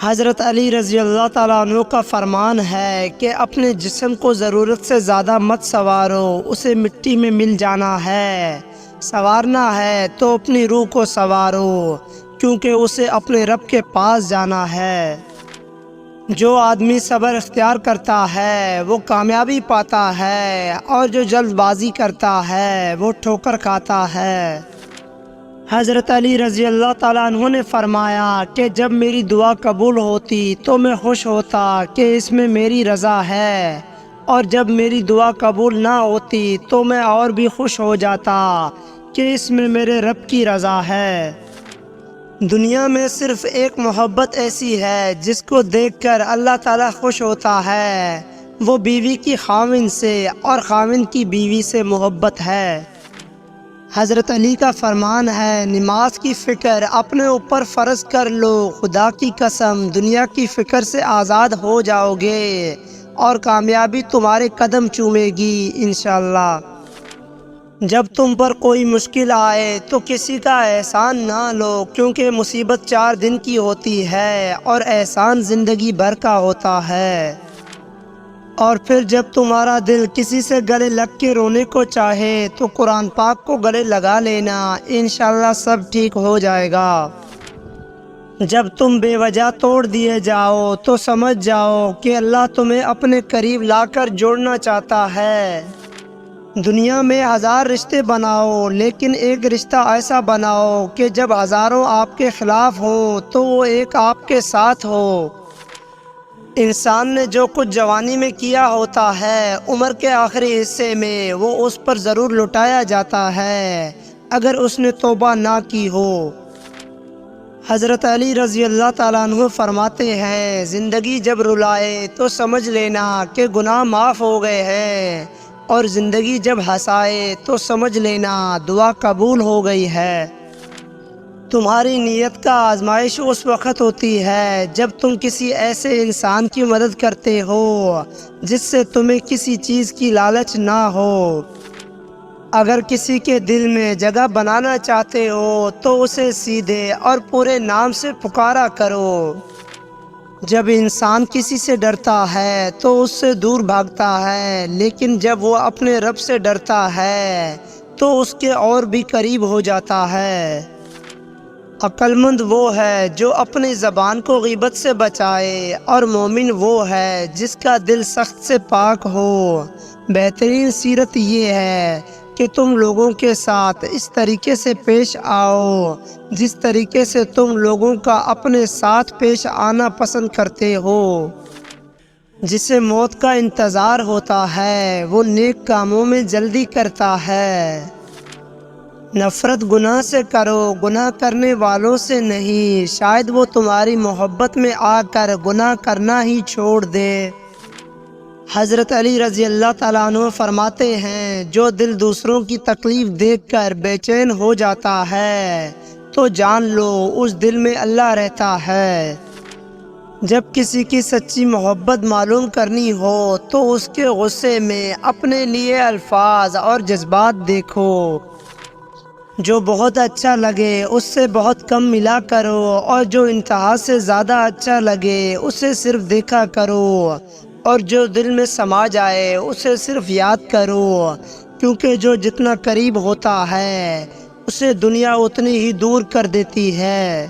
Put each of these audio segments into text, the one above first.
حضرت علی رضی اللہ تعالیٰ عنہ کا فرمان ہے کہ اپنے جسم کو ضرورت سے زیادہ مت سنوارو، اسے مٹی میں مل جانا ہے۔ سنوارنا ہے تو اپنی روح کو سنوارو، کیونکہ اسے اپنے رب کے پاس جانا ہے۔ جو آدمی صبر اختیار کرتا ہے وہ کامیابی پاتا ہے، اور جو جلد بازی کرتا ہے وہ ٹھوکر کھاتا ہے۔ حضرت علی رضی اللہ تعالیٰ عنہ نے فرمایا کہ جب میری دعا قبول ہوتی تو میں خوش ہوتا کہ اس میں میری رضا ہے، اور جب میری دعا قبول نہ ہوتی تو میں اور بھی خوش ہو جاتا کہ اس میں میرے رب کی رضا ہے۔ دنیا میں صرف ایک محبت ایسی ہے جس کو دیکھ کر اللہ تعالیٰ خوش ہوتا ہے، وہ بیوی کی خاوند سے اور خاوند کی بیوی سے محبت ہے۔ حضرت علی کا فرمان ہے، نماز کی فکر اپنے اوپر فرض کر لو، خدا کی قسم دنیا کی فکر سے آزاد ہو جاؤ گے اور کامیابی تمہارے قدم چومے گی انشاءاللہ۔ جب تم پر کوئی مشکل آئے تو کسی کا احسان نہ لو، کیونکہ مصیبت 4 دن کی ہوتی ہے اور احسان زندگی بھر کا ہوتا ہے۔ اور پھر جب تمہارا دل کسی سے گلے لگ کے رونے کو چاہے تو قرآن پاک کو گلے لگا لینا، انشاءاللہ سب ٹھیک ہو جائے گا۔ جب تم بے وجہ توڑ دیے جاؤ تو سمجھ جاؤ کہ اللہ تمہیں اپنے قریب لا کر جوڑنا چاہتا ہے۔ دنیا میں 1000 رشتے بناؤ، لیکن ایک رشتہ ایسا بناؤ کہ جب ہزاروں آپ کے خلاف ہوں تو وہ ایک آپ کے ساتھ ہو۔ انسان نے جو کچھ جوانی میں کیا ہوتا ہے، عمر کے آخری حصے میں وہ اس پر ضرور لٹایا جاتا ہے اگر اس نے توبہ نہ کی ہو۔ حضرت علی رضی اللہ تعالیٰ عنہ فرماتے ہیں، زندگی جب رلائے تو سمجھ لینا کہ گناہ معاف ہو گئے ہیں، اور زندگی جب ہنسائے تو سمجھ لینا دعا قبول ہو گئی ہے۔ تمہاری نیت کا آزمائش اس وقت ہوتی ہے جب تم کسی ایسے انسان کی مدد کرتے ہو جس سے تمہیں کسی چیز کی لالچ نہ ہو۔ اگر کسی کے دل میں جگہ بنانا چاہتے ہو تو اسے سیدھے اور پورے نام سے پکارا کرو۔ جب انسان کسی سے ڈرتا ہے تو اس سے دور بھاگتا ہے، لیکن جب وہ اپنے رب سے ڈرتا ہے تو اس کے اور بھی قریب ہو جاتا ہے۔ عقل مند وہ ہے جو اپنی زبان کو غیبت سے بچائے، اور مومن وہ ہے جس کا دل سخت سے پاک ہو۔ بہترین سیرت یہ ہے کہ تم لوگوں کے ساتھ اس طریقے سے پیش آؤ جس طریقے سے تم لوگوں کا اپنے ساتھ پیش آنا پسند کرتے ہو۔ جسے موت کا انتظار ہوتا ہے وہ نیک کاموں میں جلدی کرتا ہے۔ نفرت گناہ سے کرو، گناہ کرنے والوں سے نہیں، شاید وہ تمہاری محبت میں آ کر گناہ کرنا ہی چھوڑ دے۔ حضرت علی رضی اللہ تعالیٰ عنہ فرماتے ہیں، جو دل دوسروں کی تکلیف دیکھ کر بے چین ہو جاتا ہے تو جان لو اس دل میں اللہ رہتا ہے۔ جب کسی کی سچی محبت معلوم کرنی ہو تو اس کے غصے میں اپنے لیے الفاظ اور جذبات دیکھو۔ جو بہت اچھا لگے اس سے بہت کم ملا کرو، اور جو انتہا سے زیادہ اچھا لگے اسے صرف دیکھا کرو، اور جو دل میں سما جائے اسے صرف یاد کرو، کیونکہ جو جتنا قریب ہوتا ہے اسے دنیا اتنی ہی دور کر دیتی ہے۔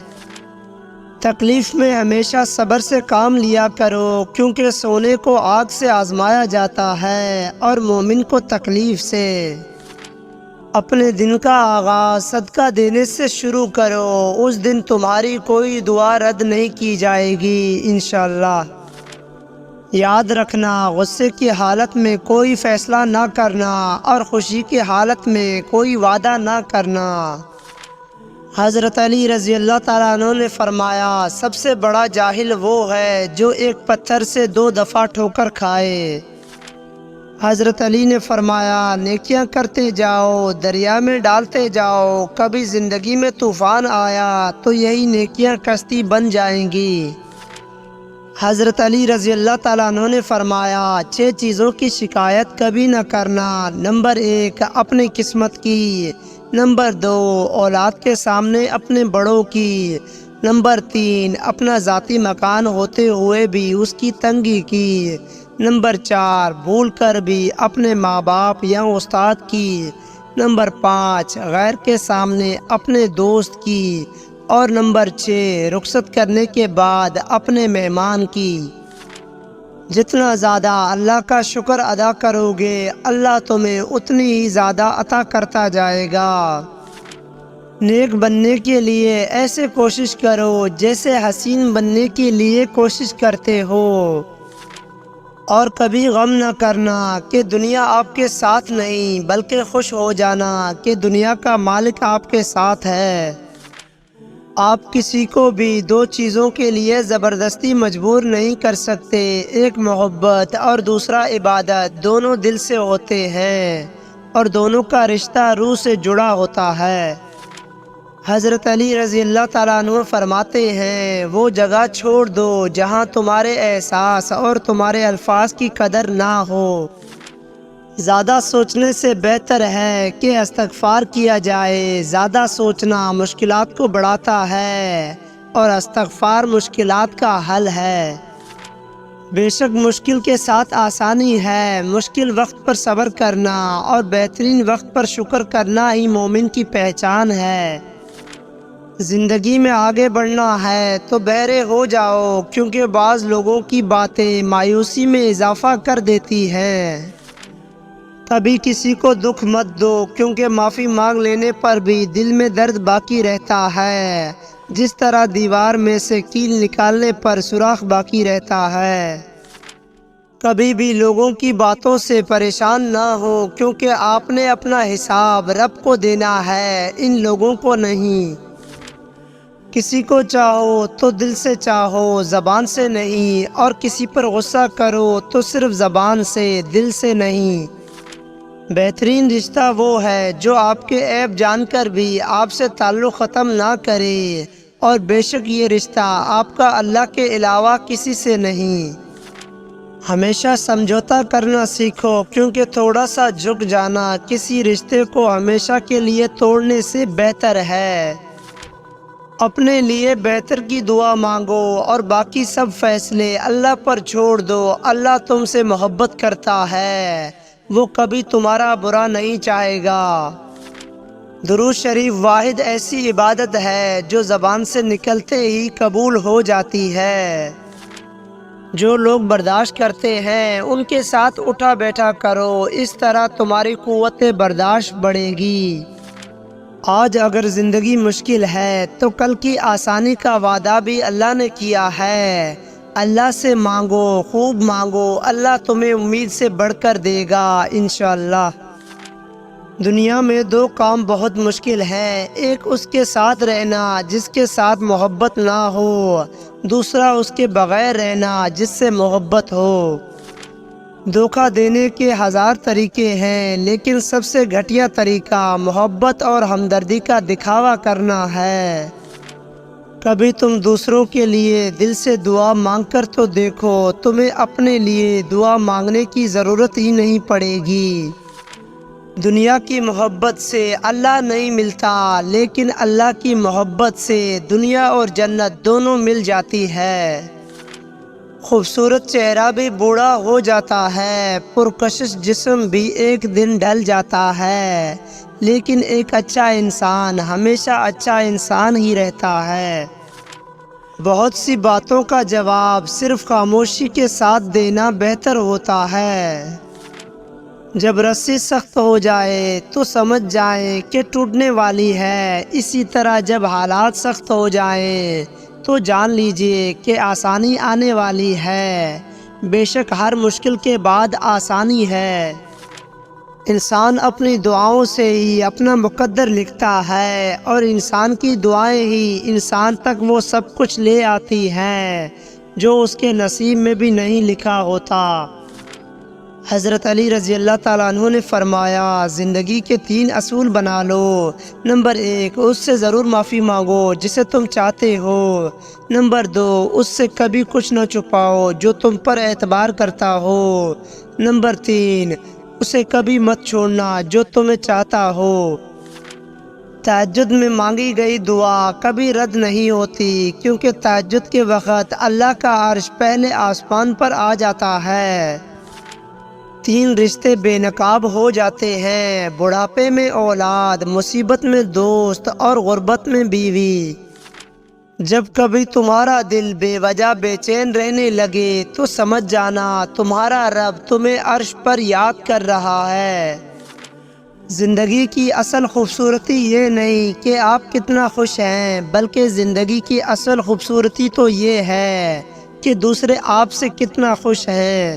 تکلیف میں ہمیشہ صبر سے کام لیا کرو، کیونکہ سونے کو آگ سے آزمایا جاتا ہے اور مومن کو تکلیف سے۔ اپنے دن کا آغاز صدقہ دینے سے شروع کرو، اس دن تمہاری کوئی دعا رد نہیں کی جائے گی انشاءاللہ۔ یاد رکھنا، غصے کی حالت میں کوئی فیصلہ نہ کرنا اور خوشی کی حالت میں کوئی وعدہ نہ کرنا۔ حضرت علی رضی اللہ تعالیٰ عنہ نے فرمایا، سب سے بڑا جاہل وہ ہے جو ایک پتھر سے 2 دفعہ ٹھوکر کھائے۔ حضرت علی نے فرمایا، نیکیاں کرتے جاؤ، دریا میں ڈالتے جاؤ، کبھی زندگی میں طوفان آیا تو یہی نیکیاں کشتی بن جائیں گی۔ حضرت علی رضی اللہ تعالیٰ عنہ نے فرمایا، 6 چیزوں کی شکایت کبھی نہ کرنا۔ نمبر 1 اپنی قسمت کی، نمبر 2 اولاد کے سامنے اپنے بڑوں کی، نمبر 3، اپنا ذاتی مکان ہوتے ہوئے بھی اس کی تنگی کی۔ نمبر 4، بھول کر بھی اپنے ماں باپ یا استاد کی۔ نمبر 5، غیر کے سامنے اپنے دوست کی۔ اور نمبر 6، رخصت کرنے کے بعد اپنے مہمان کی۔ جتنا زیادہ اللہ کا شکر ادا کرو گے اللہ تمہیں اتنی ہی زیادہ عطا کرتا جائے گا۔ نیک بننے کے لیے ایسے کوشش کرو جیسے حسین بننے کے لیے کوشش کرتے ہو، اور کبھی غم نہ کرنا کہ دنیا آپ کے ساتھ نہیں، بلکہ خوش ہو جانا کہ دنیا کا مالک آپ کے ساتھ ہے۔ آپ کسی کو بھی 2 چیزوں کے لیے زبردستی مجبور نہیں کر سکتے، ایک محبت اور دوسرا عبادت، دونوں دل سے ہوتے ہیں اور دونوں کا رشتہ روح سے جڑا ہوتا ہے۔ حضرت علی رضی اللہ تعالیٰ عنہ فرماتے ہیں، وہ جگہ چھوڑ دو جہاں تمہارے احساس اور تمہارے الفاظ کی قدر نہ ہو۔ زیادہ سوچنے سے بہتر ہے کہ استغفار کیا جائے۔ زیادہ سوچنا مشکلات کو بڑھاتا ہے اور استغفار مشکلات کا حل ہے۔ بے شک مشکل کے ساتھ آسانی ہے۔ مشکل وقت پر صبر کرنا اور بہترین وقت پر شکر کرنا ہی مومن کی پہچان ہے۔ زندگی میں آگے بڑھنا ہے تو بہرے ہو جاؤ، کیونکہ بعض لوگوں کی باتیں مایوسی میں اضافہ کر دیتی ہیں۔ کبھی کسی کو دکھ مت دو، کیونکہ معافی مانگ لینے پر بھی دل میں درد باقی رہتا ہے، جس طرح دیوار میں سے کیل نکالنے پر سوراخ باقی رہتا ہے۔ کبھی بھی لوگوں کی باتوں سے پریشان نہ ہو، کیونکہ آپ نے اپنا حساب رب کو دینا ہے، ان لوگوں کو نہیں۔ کسی کو چاہو تو دل سے چاہو، زبان سے نہیں، اور کسی پر غصہ کرو تو صرف زبان سے، دل سے نہیں۔ بہترین رشتہ وہ ہے جو آپ کے عیب جان کر بھی آپ سے تعلق ختم نہ کرے، اور بے شک یہ رشتہ آپ کا اللہ کے علاوہ کسی سے نہیں۔ ہمیشہ سمجھوتا کرنا سیکھو، کیونکہ تھوڑا سا جھک جانا کسی رشتے کو ہمیشہ کے لیے توڑنے سے بہتر ہے۔ اپنے لیے بہتر کی دعا مانگو اور باقی سب فیصلے اللہ پر چھوڑ دو۔ اللہ تم سے محبت کرتا ہے، وہ کبھی تمہارا برا نہیں چاہے گا۔ درود شریف واحد ایسی عبادت ہے جو زبان سے نکلتے ہی قبول ہو جاتی ہے۔ جو لوگ برداشت کرتے ہیں ان کے ساتھ اٹھا بیٹھا کرو، اس طرح تمہاری قوت برداشت بڑھے گی۔ آج اگر زندگی مشکل ہے تو کل کی آسانی کا وعدہ بھی اللہ نے کیا ہے۔ اللہ سے مانگو، خوب مانگو، اللہ تمہیں امید سے بڑھ کر دے گا انشاءاللہ۔ دنیا میں 2 کام بہت مشکل ہیں، ایک اس کے ساتھ رہنا جس کے ساتھ محبت نہ ہو، دوسرا اس کے بغیر رہنا جس سے محبت ہو۔ دھوکہ دینے کے 1000 طریقے ہیں، لیکن سب سے گھٹیا طریقہ محبت اور ہمدردی کا دکھاوا کرنا ہے۔ کبھی تم دوسروں کے لیے دل سے دعا مانگ کر تو دیکھو، تمہیں اپنے لیے دعا مانگنے کی ضرورت ہی نہیں پڑے گی۔ دنیا کی محبت سے اللہ نہیں ملتا، لیکن اللہ کی محبت سے دنیا اور جنت دونوں مل جاتی ہے۔ خوبصورت چہرہ بھی بوڑھا ہو جاتا ہے، پرکشش جسم بھی ایک دن ڈھل جاتا ہے، لیکن ایک اچھا انسان ہمیشہ اچھا انسان ہی رہتا ہے۔ بہت سی باتوں کا جواب صرف خاموشی کے ساتھ دینا بہتر ہوتا ہے۔ جب رسی سخت ہو جائے تو سمجھ جائیں کہ ٹوٹنے والی ہے، اسی طرح جب حالات سخت ہو جائیں تو جان لیجئے کہ آسانی آنے والی ہے۔ بے شک ہر مشکل کے بعد آسانی ہے۔ انسان اپنی دعاؤں سے ہی اپنا مقدر لکھتا ہے، اور انسان کی دعائیں ہی انسان تک وہ سب کچھ لے آتی ہیں جو اس کے نصیب میں بھی نہیں لکھا ہوتا۔ حضرت علی رضی اللہ تعالیٰ عنہ نے فرمایا، زندگی کے 3 اصول بنا لو۔ نمبر 1، اس سے ضرور معافی مانگو جسے تم چاہتے ہو۔ نمبر 2، اس سے کبھی کچھ نہ چھپاؤ جو تم پر اعتبار کرتا ہو۔ نمبر 3، اسے کبھی مت چھوڑنا جو تمہیں چاہتا ہو۔ تہجد میں مانگی گئی دعا کبھی رد نہیں ہوتی، کیونکہ تہجد کے وقت اللہ کا عرش پہلے آسمان پر آ جاتا ہے۔ 3 رشتے بے نقاب ہو جاتے ہیں، بڑھاپے میں اولاد، مصیبت میں دوست اور غربت میں بیوی۔ جب کبھی تمہارا دل بے وجہ بے چین رہنے لگے تو سمجھ جانا تمہارا رب تمہیں عرش پر یاد کر رہا ہے۔ زندگی کی اصل خوبصورتی یہ نہیں کہ آپ کتنا خوش ہیں، بلکہ زندگی کی اصل خوبصورتی تو یہ ہے کہ دوسرے آپ سے کتنا خوش ہیں۔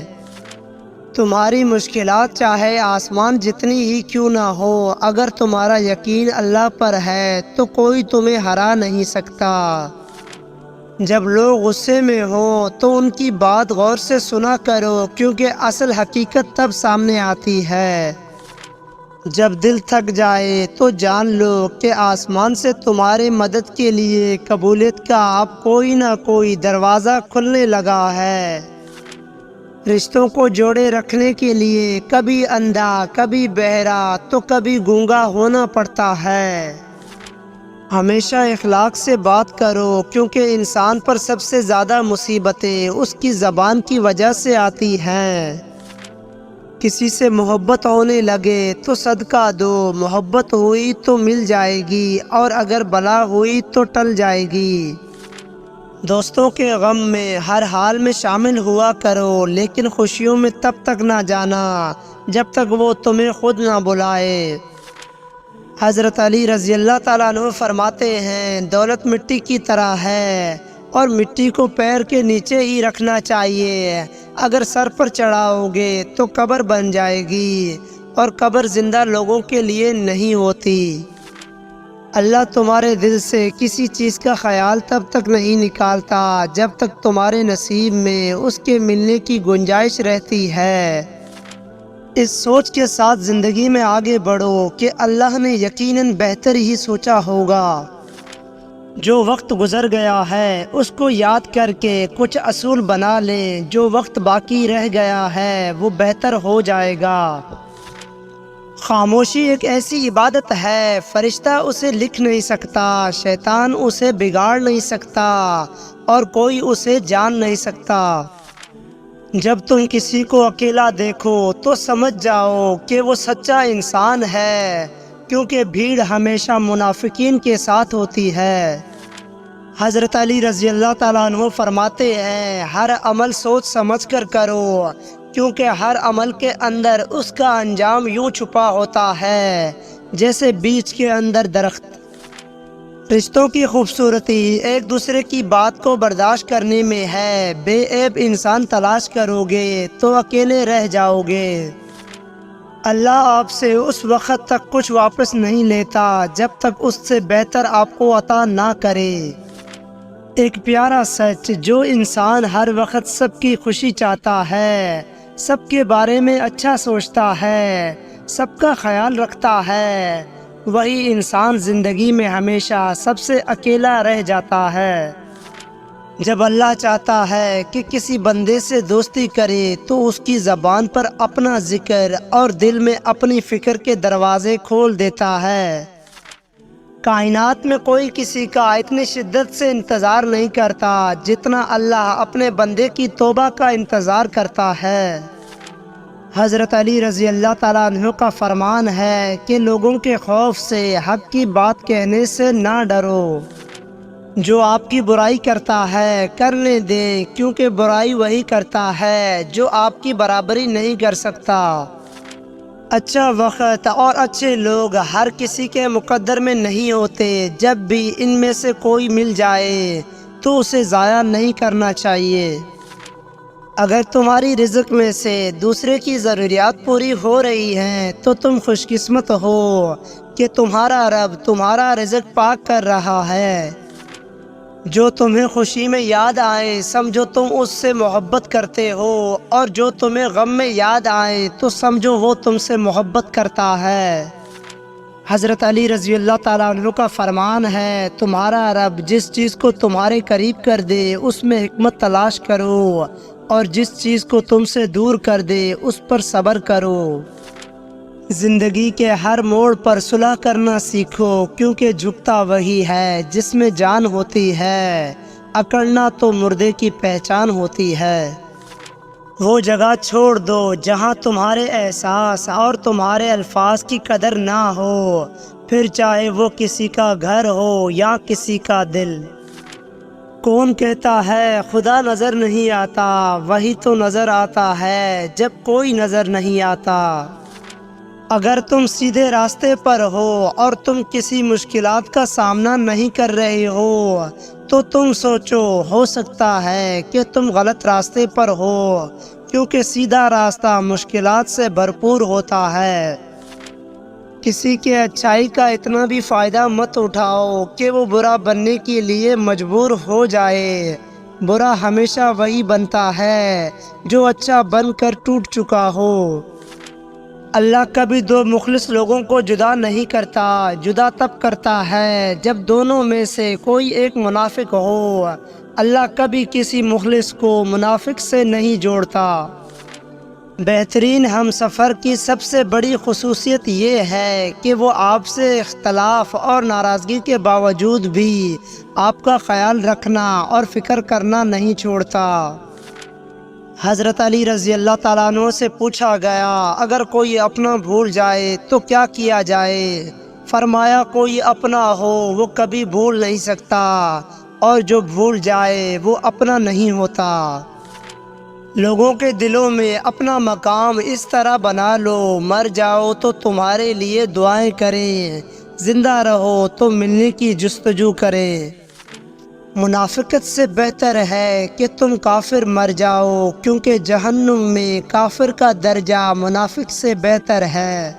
تمہاری مشکلات چاہے آسمان جتنی ہی کیوں نہ ہو، اگر تمہارا یقین اللہ پر ہے تو کوئی تمہیں ہرا نہیں سکتا۔ جب لوگ غصے میں ہوں تو ان کی بات غور سے سنا کرو، کیونکہ اصل حقیقت تب سامنے آتی ہے۔ جب دل تھک جائے تو جان لو کہ آسمان سے تمہارے مدد کے لیے قبولیت کا اب کوئی نہ کوئی دروازہ کھلنے لگا ہے۔ رشتوں کو جوڑے رکھنے کے لیے کبھی اندھا، کبھی بہرا تو کبھی گونگا ہونا پڑتا ہے۔ ہمیشہ اخلاق سے بات کرو، کیونکہ انسان پر سب سے زیادہ مصیبتیں اس کی زبان کی وجہ سے آتی ہیں۔ کسی سے محبت ہونے لگے تو صدقہ دو، محبت ہوئی تو مل جائے گی، اور اگر بلا ہوئی تو ٹل جائے گی۔ دوستوں کے غم میں ہر حال میں شامل ہوا کرو، لیکن خوشیوں میں تب تک نہ جانا جب تک وہ تمہیں خود نہ بلائے۔ حضرت علی رضی اللہ تعالیٰ عنہ فرماتے ہیں، دولت مٹی کی طرح ہے اور مٹی کو پیر کے نیچے ہی رکھنا چاہیے۔ اگر سر پر چڑھاؤ گے تو قبر بن جائے گی، اور قبر زندہ لوگوں کے لیے نہیں ہوتی۔ اللہ تمہارے دل سے کسی چیز کا خیال تب تک نہیں نکالتا جب تک تمہارے نصیب میں اس کے ملنے کی گنجائش رہتی ہے۔ اس سوچ کے ساتھ زندگی میں آگے بڑھو کہ اللہ نے یقیناً بہتر ہی سوچا ہوگا۔ جو وقت گزر گیا ہے اس کو یاد کر کے کچھ اصول بنا لیں، جو وقت باقی رہ گیا ہے وہ بہتر ہو جائے گا۔ خاموشی ایک ایسی عبادت ہے، فرشتہ اسے لکھ نہیں سکتا، شیطان اسے بگاڑ نہیں سکتا، اور کوئی اسے جان نہیں سکتا۔ جب تم کسی کو اکیلا دیکھو تو سمجھ جاؤ کہ وہ سچا انسان ہے، کیونکہ بھیڑ ہمیشہ منافقین کے ساتھ ہوتی ہے۔ حضرت علی رضی اللہ تعالیٰ عنہ فرماتے ہیں، ہر عمل سوچ سمجھ کر کرو، کیونکہ ہر عمل کے اندر اس کا انجام یوں چھپا ہوتا ہے جیسے بیج کے اندر درخت۔ رشتوں کی خوبصورتی ایک دوسرے کی بات کو برداشت کرنے میں ہے۔ بے عیب انسان تلاش کرو گے تو اکیلے رہ جاؤ گے۔ اللہ آپ سے اس وقت تک کچھ واپس نہیں لیتا جب تک اس سے بہتر آپ کو عطا نہ کرے۔ ایک پیارا سچ، جو انسان ہر وقت سب کی خوشی چاہتا ہے، سب کے بارے میں اچھا سوچتا ہے، سب کا خیال رکھتا ہے، وہی انسان زندگی میں ہمیشہ سب سے اکیلا رہ جاتا ہے۔ جب اللہ چاہتا ہے کہ کسی بندے سے دوستی کرے تو اس کی زبان پر اپنا ذکر اور دل میں اپنی فکر کے دروازے کھول دیتا ہے۔ کائنات میں کوئی کسی کا اتنی شدت سے انتظار نہیں کرتا جتنا اللہ اپنے بندے کی توبہ کا انتظار کرتا ہے۔ حضرت علی رضی اللہ تعالیٰ عنہ کا فرمان ہے کہ لوگوں کے خوف سے حق کی بات کہنے سے نہ ڈرو۔ جو آپ کی برائی کرتا ہے کرنے دیں، کیونکہ برائی وہی کرتا ہے جو آپ کی برابری نہیں کر سکتا۔ اچھا وقت اور اچھے لوگ ہر کسی کے مقدر میں نہیں ہوتے، جب بھی ان میں سے کوئی مل جائے تو اسے ضائع نہیں کرنا چاہیے۔ اگر تمہاری رزق میں سے دوسرے کی ضروریات پوری ہو رہی ہیں تو تم خوش قسمت ہو کہ تمہارا رب تمہارا رزق پاک کر رہا ہے۔ جو تمہیں خوشی میں یاد آئے سمجھو تم اس سے محبت کرتے ہو، اور جو تمہیں غم میں یاد آئے تو سمجھو وہ تم سے محبت کرتا ہے۔ حضرت علی رضی اللہ تعالیٰ عنہ کا فرمان ہے، تمہارا رب جس چیز کو تمہارے قریب کر دے اس میں حکمت تلاش کرو، اور جس چیز کو تم سے دور کر دے اس پر صبر کرو۔ زندگی کے ہر موڑ پر صلح کرنا سیکھو، کیونکہ جھکتا وہی ہے جس میں جان ہوتی ہے، اکڑنا تو مردے کی پہچان ہوتی ہے۔ وہ جگہ چھوڑ دو جہاں تمہارے احساس اور تمہارے الفاظ کی قدر نہ ہو، پھر چاہے وہ کسی کا گھر ہو یا کسی کا دل۔ کون کہتا ہے خدا نظر نہیں آتا؟ وہی تو نظر آتا ہے جب کوئی نظر نہیں آتا۔ اگر تم سیدھے راستے پر ہو اور تم کسی مشکلات کا سامنا نہیں کر رہے ہو تو تم سوچو، ہو سکتا ہے کہ تم غلط راستے پر ہو، کیونکہ سیدھا راستہ مشکلات سے بھرپور ہوتا ہے۔ کسی کے اچھائی کا اتنا بھی فائدہ مت اٹھاؤ کہ وہ برا بننے کے لیے مجبور ہو جائے۔ برا ہمیشہ وہی بنتا ہے جو اچھا بن کر ٹوٹ چکا ہو۔ اللہ کبھی دو مخلص لوگوں کو جدا نہیں کرتا، جدا تب کرتا ہے جب دونوں میں سے کوئی ایک منافق ہو۔ اللہ کبھی کسی مخلص کو منافق سے نہیں جوڑتا۔ بہترین ہم سفر کی سب سے بڑی خصوصیت یہ ہے کہ وہ آپ سے اختلاف اور ناراضگی کے باوجود بھی آپ کا خیال رکھنا اور فکر کرنا نہیں چھوڑتا۔ حضرت علی رضی اللہ تعالیٰ عنہ سے پوچھا گیا، اگر کوئی اپنا بھول جائے تو کیا کیا جائے؟ فرمایا، کوئی اپنا ہو وہ کبھی بھول نہیں سکتا، اور جو بھول جائے وہ اپنا نہیں ہوتا۔ لوگوں کے دلوں میں اپنا مقام اس طرح بنا لو، مر جاؤ تو تمہارے لیے دعائیں کریں، زندہ رہو تو ملنے کی جستجو کریں۔ منافقت سے بہتر ہے کہ تم کافر مر جاؤ، کیونکہ جہنم میں کافر کا درجہ منافق سے بہتر ہے۔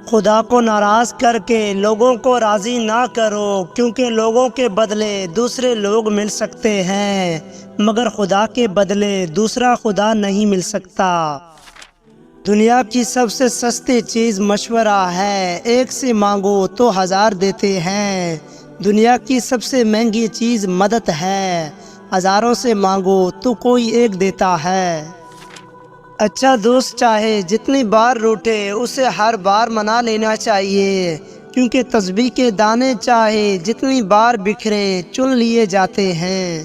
خدا کو ناراض کر کے لوگوں کو راضی نہ کرو، کیونکہ لوگوں کے بدلے دوسرے لوگ مل سکتے ہیں، مگر خدا کے بدلے دوسرا خدا نہیں مل سکتا۔ دنیا کی سب سے سستی چیز مشورہ ہے، ایک سے مانگو تو 1000 دیتے ہیں۔ دنیا کی سب سے مہنگی چیز مدد ہے، ہزاروں سے مانگو تو کوئی ایک دیتا ہے۔ اچھا دوست چاہے جتنی بار روٹھے اسے ہر بار منا لینا چاہیے، کیونکہ تسبیح کے دانے چاہے جتنی بار بکھرے چن لیے جاتے ہیں۔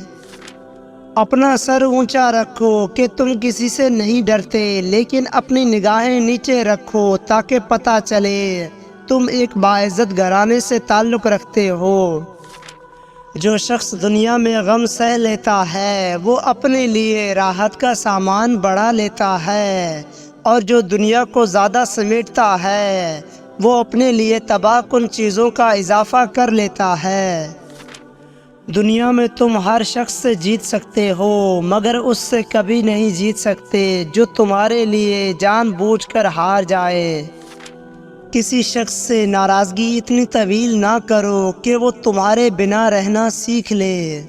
اپنا سر اونچا رکھو کہ تم کسی سے نہیں ڈرتے، لیکن اپنی نگاہیں نیچے رکھو تاکہ پتہ چلے تم ایک باعزت گھرانے سے تعلق رکھتے ہو۔ جو شخص دنیا میں غم سہ لیتا ہے وہ اپنے لیے راحت کا سامان بڑھا لیتا ہے، اور جو دنیا کو زیادہ سمیٹتا ہے وہ اپنے لیے تباہ کن چیزوں کا اضافہ کر لیتا ہے۔ دنیا میں تم ہر شخص سے جیت سکتے ہو، مگر اس سے کبھی نہیں جیت سکتے جو تمہارے لیے جان بوجھ کر ہار جائے۔ کسی شخص سے ناراضگی اتنی طویل نہ کرو کہ وہ تمہارے بنا رہنا سیکھ لے۔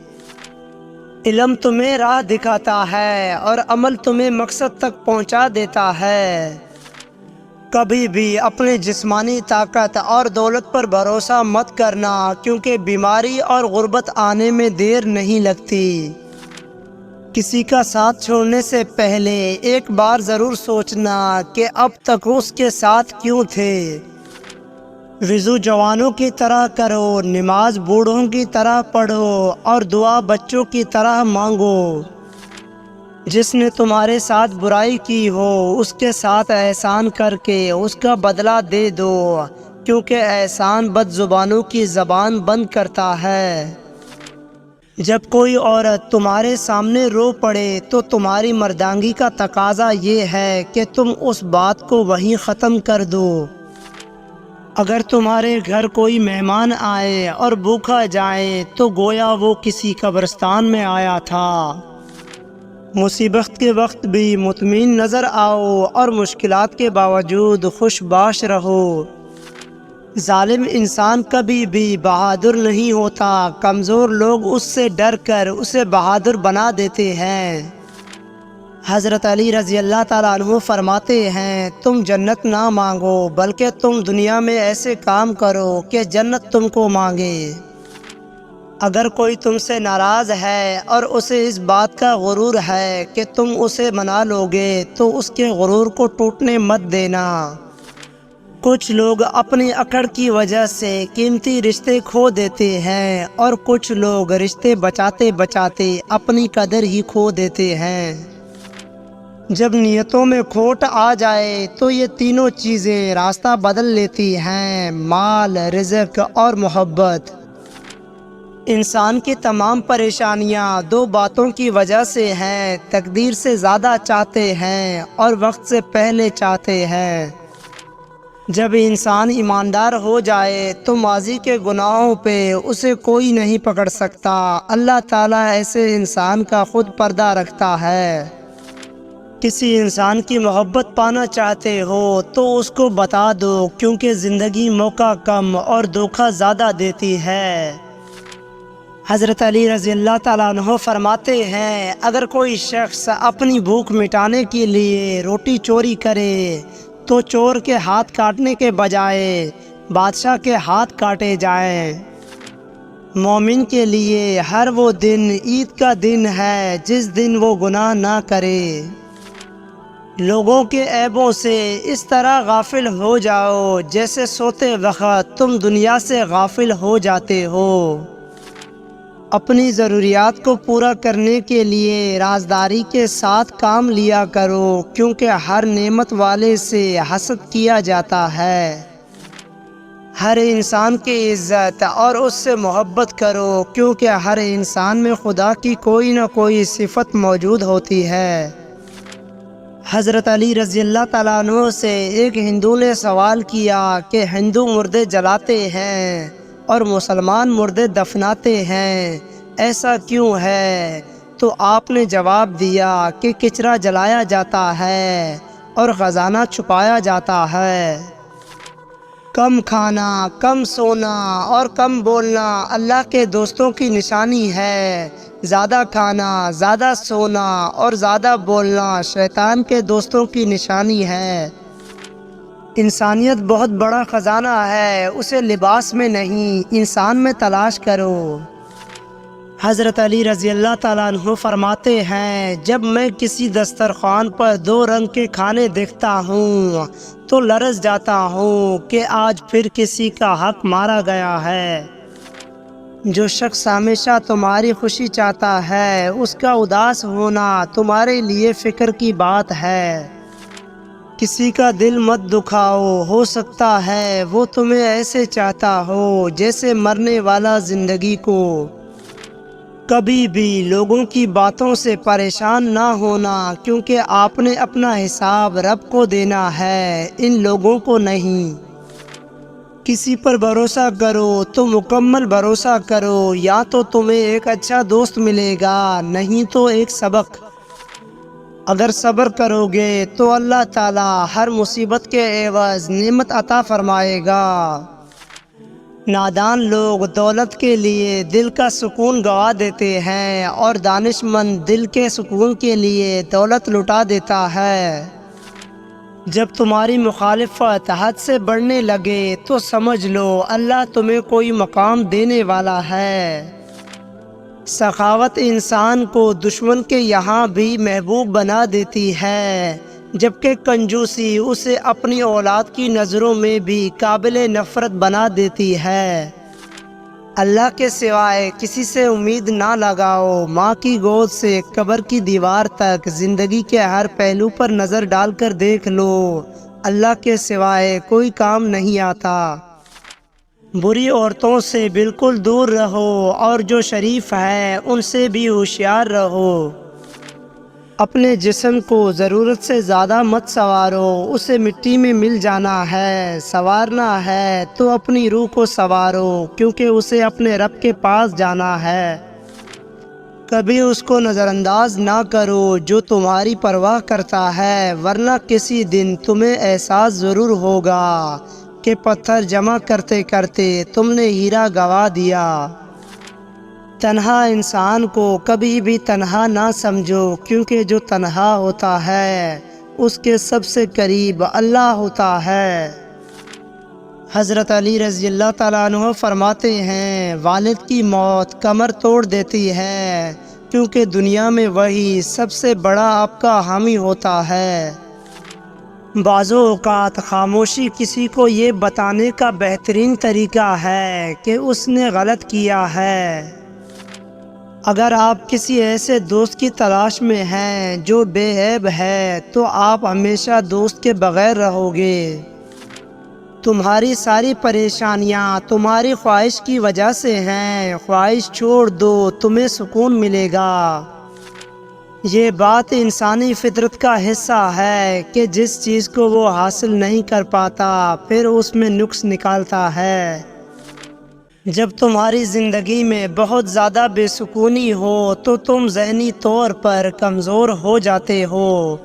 علم تمہیں راہ دکھاتا ہے اور عمل تمہیں مقصد تک پہنچا دیتا ہے۔ کبھی بھی اپنی جسمانی طاقت اور دولت پر بھروسہ مت کرنا، کیونکہ بیماری اور غربت آنے میں دیر نہیں لگتی۔ کسی کا ساتھ چھوڑنے سے پہلے ایک بار ضرور سوچنا کہ اب تک اس کے ساتھ کیوں تھے۔ وضو جوانوں کی طرح کرو، نماز بوڑھوں کی طرح پڑھو، اور دعا بچوں کی طرح مانگو۔ جس نے تمہارے ساتھ برائی کی ہو اس کے ساتھ احسان کر کے اس کا بدلہ دے دو، کیونکہ احسان بد زبانوں کی زبان بند کرتا ہے۔ جب کوئی عورت تمہارے سامنے رو پڑے تو تمہاری مردانگی کا تقاضا یہ ہے کہ تم اس بات کو وہیں ختم کر دو۔ اگر تمہارے گھر کوئی مہمان آئے اور بھوکا جائے تو گویا وہ کسی قبرستان میں آیا تھا۔ مصیبت کے وقت بھی مطمئن نظر آؤ اور مشکلات کے باوجود خوش باش رہو۔ ظالم انسان کبھی بھی بہادر نہیں ہوتا، کمزور لوگ اس سے ڈر کر اسے بہادر بنا دیتے ہیں۔ حضرت علی رضی اللہ تعالیٰ عنہ فرماتے ہیں، تم جنت نہ مانگو بلکہ تم دنیا میں ایسے کام کرو کہ جنت تم کو مانگے۔ اگر کوئی تم سے ناراض ہے اور اسے اس بات کا غرور ہے کہ تم اسے منا لو گے تو اس کے غرور کو ٹوٹنے مت دینا۔ کچھ لوگ اپنی اکڑ کی وجہ سے قیمتی رشتے کھو دیتے ہیں اور کچھ لوگ رشتے بچاتے بچاتے اپنی قدر ہی کھو دیتے ہیں۔ جب نیتوں میں کھوٹ آ جائے تو یہ تینوں چیزیں راستہ بدل لیتی ہیں: مال، رزق اور محبت۔ انسان کی تمام پریشانیاں دو باتوں کی وجہ سے ہیں: تقدیر سے زیادہ چاہتے ہیں اور وقت سے پہلے چاہتے ہیں۔ جب انسان ایماندار ہو جائے تو ماضی کے گناہوں پہ اسے کوئی نہیں پکڑ سکتا۔ اللہ تعالیٰ ایسے انسان کا خود پردہ رکھتا ہے۔ کسی انسان کی محبت پانا چاہتے ہو تو اس کو بتا دو، کیونکہ زندگی موقع کم اور دھوکہ زیادہ دیتی ہے۔ حضرت علی رضی اللہ تعالیٰ عنہ فرماتے ہیں، اگر کوئی شخص اپنی بھوک مٹانے کے لیے روٹی چوری کرے تو چور کے ہاتھ کاٹنے کے بجائے بادشاہ کے ہاتھ کاٹے جائیں۔ مومن کے لیے ہر وہ دن عید کا دن ہے جس دن وہ گناہ نہ کرے۔ لوگوں کے عیبوں سے اس طرح غافل ہو جاؤ جیسے سوتے وقت تم دنیا سے غافل ہو جاتے ہو۔ اپنی ضروریات کو پورا کرنے کے لیے رازداری کے ساتھ کام لیا کرو، کیونکہ ہر نعمت والے سے حسد کیا جاتا ہے۔ ہر انسان کی عزت اور اس سے محبت کرو، کیونکہ ہر انسان میں خدا کی کوئی نہ کوئی صفت موجود ہوتی ہے۔ حضرت علی رضی اللہ تعالیٰ عنہ سے ایک ہندو نے سوال کیا کہ ہندو مردے جلاتے ہیں اور مسلمان مردے دفناتے ہیں، ایسا کیوں ہے؟ تو آپ نے جواب دیا کہ کچرا جلایا جاتا ہے اور خزانہ چھپایا جاتا ہے۔ کم کھانا، کم سونا اور کم بولنا اللہ کے دوستوں کی نشانی ہے۔ زیادہ کھانا، زیادہ سونا اور زیادہ بولنا شیطان کے دوستوں کی نشانی ہے۔ انسانیت بہت بڑا خزانہ ہے، اسے لباس میں نہیں انسان میں تلاش کرو۔ حضرت علی رضی اللہ تعالیٰ عنہ فرماتے ہیں، جب میں کسی دسترخوان پر دو رنگ کے کھانے دیکھتا ہوں تو لرز جاتا ہوں کہ آج پھر کسی کا حق مارا گیا ہے۔ جو شخص ہمیشہ تمہاری خوشی چاہتا ہے اس کا اداس ہونا تمہارے لیے فکر کی بات ہے۔ کسی کا دل مت دکھاؤ، ہو سکتا ہے وہ تمہیں ایسے چاہتا ہو جیسے مرنے والا زندگی کو۔ کبھی بھی لوگوں کی باتوں سے پریشان نہ ہونا، کیونکہ آپ نے اپنا حساب رب کو دینا ہے، ان لوگوں کو نہیں۔ کسی پر بھروسہ کرو تو مکمل بھروسہ کرو، یا تو تمہیں ایک اچھا دوست ملے گا، نہیں تو ایک سبق۔ اگر صبر کرو گے تو اللہ تعالیٰ ہر مصیبت کے عوض نعمت عطا فرمائے گا۔ نادان لوگ دولت کے لیے دل کا سکون گوا دیتے ہیں اور دانش مند دل کے سکون کے لیے دولت لٹا دیتا ہے۔ جب تمہاری مخالفت حد سے بڑھنے لگے تو سمجھ لو اللہ تمہیں کوئی مقام دینے والا ہے۔ سخاوت انسان کو دشمن کے یہاں بھی محبوب بنا دیتی ہے، جبکہ کنجوسی اسے اپنی اولاد کی نظروں میں بھی قابل نفرت بنا دیتی ہے۔ اللہ کے سوائے کسی سے امید نہ لگاؤ۔ ماں کی گود سے قبر کی دیوار تک زندگی کے ہر پہلو پر نظر ڈال کر دیکھ لو، اللہ کے سوائے کوئی کام نہیں آتا۔ بری عورتوں سے بالکل دور رہو اور جو شریف ہے ان سے بھی ہوشیار رہو۔ اپنے جسم کو ضرورت سے زیادہ مت سنوارو، اسے مٹی میں مل جانا ہے۔ سنوارنا ہے تو اپنی روح کو سنوارو، کیونکہ اسے اپنے رب کے پاس جانا ہے۔ کبھی اس کو نظر انداز نہ کرو جو تمہاری پرواہ کرتا ہے، ورنہ کسی دن تمہیں احساس ضرور ہوگا کہ پتھر جمع کرتے کرتے تم نے ہیرا گنوا دیا۔ تنہا انسان کو کبھی بھی تنہا نہ سمجھو، کیونکہ جو تنہا ہوتا ہے اس کے سب سے قریب اللہ ہوتا ہے۔ حضرت علی رضی اللہ تعالیٰ عنہ فرماتے ہیں، والد کی موت کمر توڑ دیتی ہے، کیونکہ دنیا میں وہی سب سے بڑا آپ کا حامی ہوتا ہے۔ بعض اوقات خاموشی کسی کو یہ بتانے کا بہترین طریقہ ہے کہ اس نے غلط کیا ہے۔ اگر آپ کسی ایسے دوست کی تلاش میں ہیں جو بے عیب ہے تو آپ ہمیشہ دوست کے بغیر رہو گے۔ تمہاری ساری پریشانیاں تمہاری خواہش کی وجہ سے ہیں، خواہش چھوڑ دو، تمہیں سکون ملے گا۔ یہ بات انسانی فطرت کا حصہ ہے کہ جس چیز کو وہ حاصل نہیں کر پاتا پھر اس میں نقص نکالتا ہے۔ جب تمہاری زندگی میں بہت زیادہ بے سکونی ہو تو تم ذہنی طور پر کمزور ہو جاتے ہو۔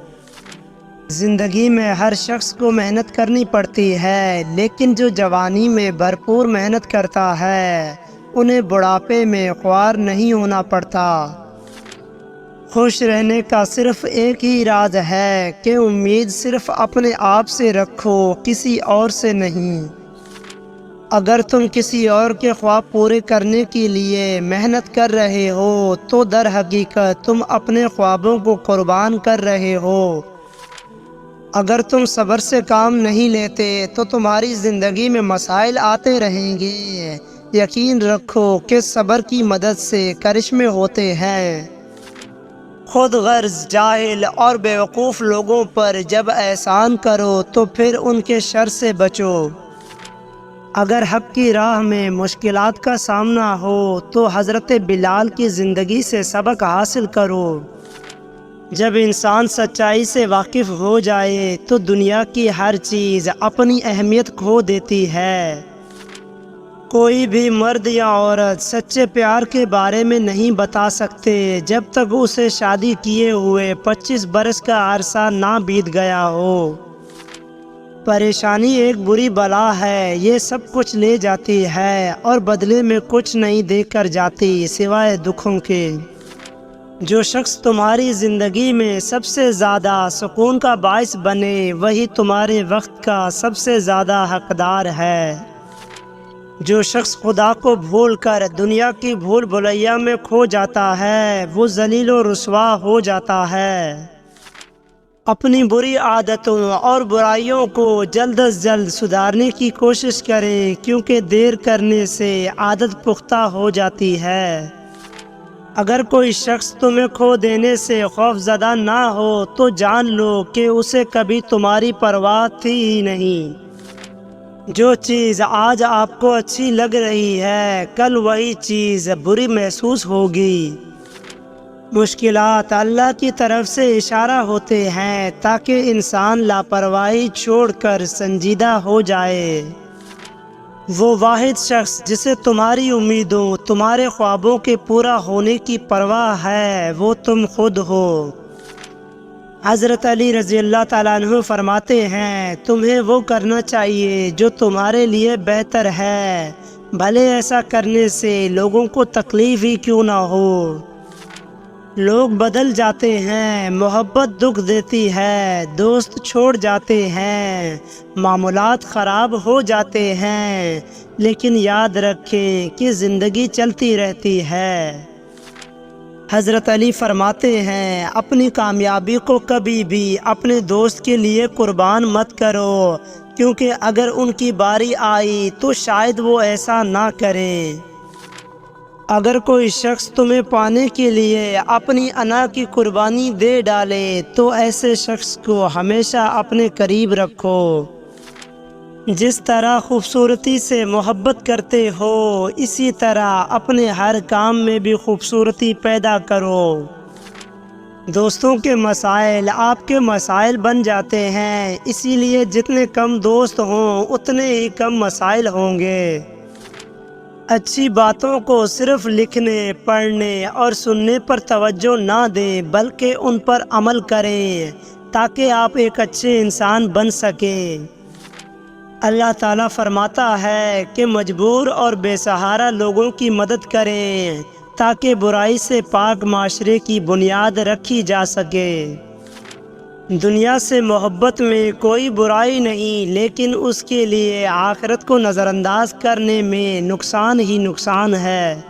زندگی میں ہر شخص کو محنت کرنی پڑتی ہے، لیکن جو جوانی میں بھرپور محنت کرتا ہے انہیں بڑھاپے میں خوار نہیں ہونا پڑتا۔ خوش رہنے کا صرف ایک ہی راز ہے کہ امید صرف اپنے آپ سے رکھو، کسی اور سے نہیں۔ اگر تم کسی اور کے خواب پورے کرنے کے لیے محنت کر رہے ہو تو در حقیقت تم اپنے خوابوں کو قربان کر رہے ہو۔ اگر تم صبر سے کام نہیں لیتے تو تمہاری زندگی میں مسائل آتے رہیں گے۔ یقین رکھو کہ صبر کی مدد سے کرشمے ہوتے ہیں۔ خود غرض، جاہل اور بیوقوف لوگوں پر جب احسان کرو تو پھر ان کے شر سے بچو۔ اگر حق کی راہ میں مشکلات کا سامنا ہو تو حضرت بلال کی زندگی سے سبق حاصل کرو۔ جب انسان سچائی سے واقف ہو جائے تو دنیا کی ہر چیز اپنی اہمیت کھو دیتی ہے۔ کوئی بھی مرد یا عورت سچے پیار کے بارے میں نہیں بتا سکتے جب تک اسے شادی کیے ہوئے 25 برس کا عرصہ نہ بیت گیا ہو۔ پریشانی ایک بری بلا ہے، یہ سب کچھ لے جاتی ہے اور بدلے میں کچھ نہیں دے کر جاتی سوائے دکھوں کے۔ جو شخص تمہاری زندگی میں سب سے زیادہ سکون کا باعث بنے وہی تمہارے وقت کا سب سے زیادہ حقدار ہے۔ جو شخص خدا کو بھول کر دنیا کی بھول بھلیا میں کھو جاتا ہے وہ ذلیل و رسوا ہو جاتا ہے۔ اپنی بری عادتوں اور برائیوں کو جلد از جلد سدھارنے کی کوشش کریں، کیونکہ دیر کرنے سے عادت پختہ ہو جاتی ہے۔ اگر کوئی شخص تمہیں کھو دینے سے خوف زدہ نہ ہو تو جان لو کہ اسے کبھی تمہاری پرواہ تھی ہی نہیں۔ جو چیز آج آپ کو اچھی لگ رہی ہے کل وہی چیز بری محسوس ہوگی۔ مشکلات اللہ کی طرف سے اشارہ ہوتے ہیں تاکہ انسان لاپرواہی چھوڑ کر سنجیدہ ہو جائے۔ وہ واحد شخص جسے تمہاری امیدوں، تمہارے خوابوں کے پورا ہونے کی پرواہ ہے وہ تم خود ہو۔ حضرت علی رضی اللہ تعالیٰ عنہ فرماتے ہیں تمہیں وہ کرنا چاہیے جو تمہارے لیے بہتر ہے، بھلے ایسا کرنے سے لوگوں کو تکلیف ہی کیوں نہ ہو۔ لوگ بدل جاتے ہیں، محبت دکھ دیتی ہے، دوست چھوڑ جاتے ہیں، معاملات خراب ہو جاتے ہیں، لیکن یاد رکھیں کہ زندگی چلتی رہتی ہے۔ حضرت علی فرماتے ہیں اپنی کامیابی کو کبھی بھی اپنے دوست کے لیے قربان مت کرو، کیونکہ اگر ان کی باری آئی تو شاید وہ ایسا نہ کرے۔ اگر کوئی شخص تمہیں پانے کے لیے اپنی انا کی قربانی دے ڈالے تو ایسے شخص کو ہمیشہ اپنے قریب رکھو۔ جس طرح خوبصورتی سے محبت کرتے ہو اسی طرح اپنے ہر کام میں بھی خوبصورتی پیدا کرو۔ دوستوں کے مسائل آپ کے مسائل بن جاتے ہیں، اسی لیے جتنے کم دوست ہوں اتنے ہی کم مسائل ہوں گے۔ اچھی باتوں کو صرف لکھنے، پڑھنے اور سننے پر توجہ نہ دیں بلکہ ان پر عمل کریں تاکہ آپ ایک اچھے انسان بن سکیں۔ اللہ تعالیٰ فرماتا ہے کہ مجبور اور بے سہارا لوگوں کی مدد کریں تاکہ برائی سے پاک معاشرے کی بنیاد رکھی جا سکے۔ دنیا سے محبت میں کوئی برائی نہیں، لیکن اس کے لیے آخرت کو نظر انداز کرنے میں نقصان ہی نقصان ہے۔